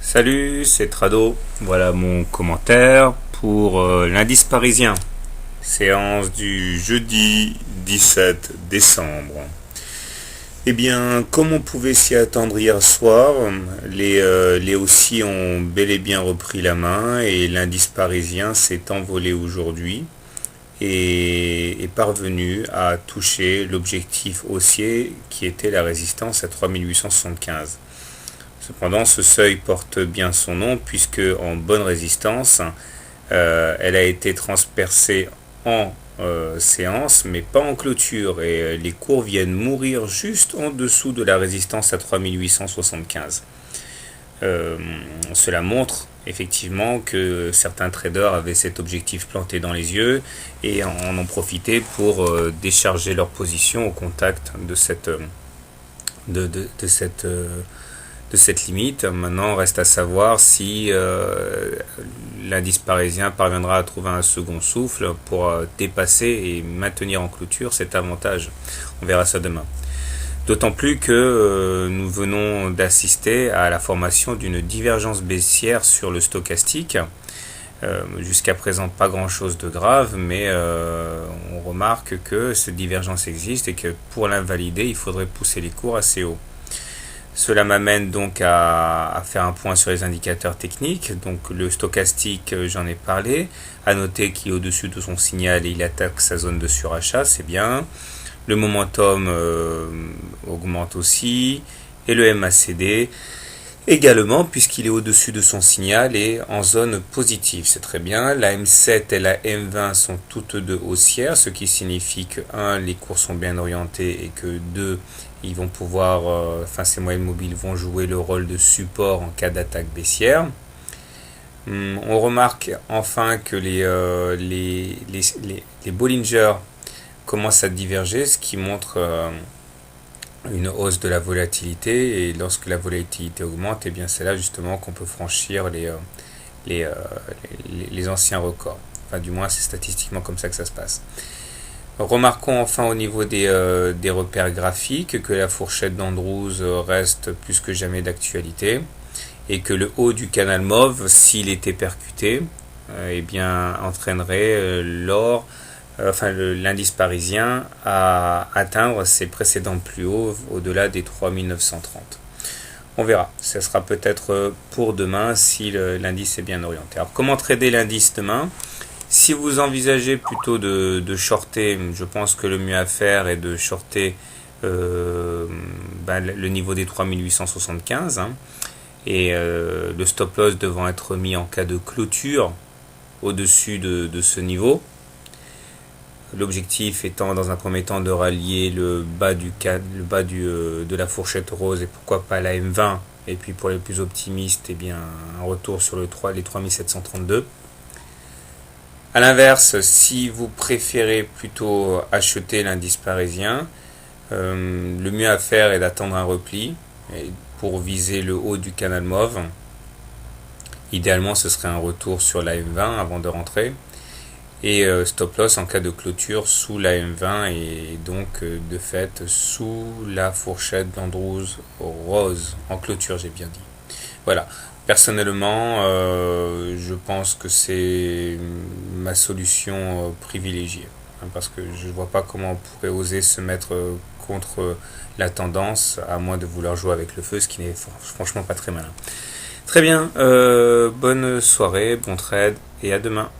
Salut, c'est Trado. Voilà mon commentaire pour l'indice parisien. Séance du jeudi 17 décembre. Eh bien, comme on pouvait s'y attendre hier soir, les haussiers ont bel et bien repris la main et l'indice parisien s'est envolé aujourd'hui et est parvenu à toucher l'objectif haussier qui était la résistance à 3875. Cependant, ce seuil porte bien son nom puisque en bonne résistance, elle a été transpercée en séance, mais pas en clôture, et les cours viennent mourir juste en dessous de la résistance à 3875. Cela montre effectivement que certains traders avaient cet objectif planté dans les yeux et en ont profité pour décharger leur position au contact de cette limite. Maintenant, reste à savoir si l'indice parisien parviendra à trouver un second souffle pour dépasser et maintenir en clôture cet avantage. On verra ça demain. D'autant plus que nous venons d'assister à la formation d'une divergence baissière sur le stochastique. Jusqu'à présent, pas grand-chose de grave, mais on remarque que cette divergence existe et que pour l'invalider, il faudrait pousser les cours assez haut. Cela m'amène donc à faire un point sur les indicateurs techniques. Donc le stochastique, j'en ai parlé. À noter qu'il est au-dessus de son signal et il attaque sa zone de surachat, c'est bien. Le momentum augmente aussi. Et le MACD également, puisqu'il est au-dessus de son signal et en zone positive. C'est très bien. La M7 et la M20 sont toutes deux haussières, ce qui signifie que 1, les cours sont bien orientés et que 2, ils vont pouvoir, ces moyennes mobiles vont jouer le rôle de support en cas d'attaque baissière. On remarque enfin que les Bollinger commencent à diverger, ce qui montre une hausse de la volatilité, et lorsque la volatilité augmente, et bien c'est là justement qu'on peut franchir les anciens records. Enfin, du moins, c'est statistiquement comme ça que ça se passe. Remarquons enfin au niveau des repères graphiques que la fourchette d'Andrews reste plus que jamais d'actualité et que le haut du canal mauve, s'il était percuté, entraînerait l'indice parisien à atteindre ses précédents plus hauts au-delà des 3930. On verra, ça sera peut-être pour demain si l'indice est bien orienté. Alors comment trader l'indice demain ? Si vous envisagez plutôt de shorter, je pense que le mieux à faire est de shorter le niveau des 3875 et le stop loss devant être mis en cas de clôture au-dessus de ce niveau. L'objectif étant dans un premier temps de rallier le bas de la fourchette rose et pourquoi pas la M20, et puis pour les plus optimistes, un retour sur les 3732. A l'inverse, si vous préférez plutôt acheter l'indice parisien, le mieux à faire est d'attendre un repli pour viser le haut du canal mauve. Idéalement, ce serait un retour sur la M20 avant de rentrer. Et stop loss en cas de clôture sous la M20 et donc de fait sous la fourchette d'Andrews rose. En clôture, j'ai bien dit. Voilà. Personnellement, je pense que c'est ma solution privilégiée, parce que je ne vois pas comment on pourrait oser se mettre contre la tendance, à moins de vouloir jouer avec le feu, ce qui n'est franchement pas très malin. Très bien, bonne soirée, bon trade, et à demain.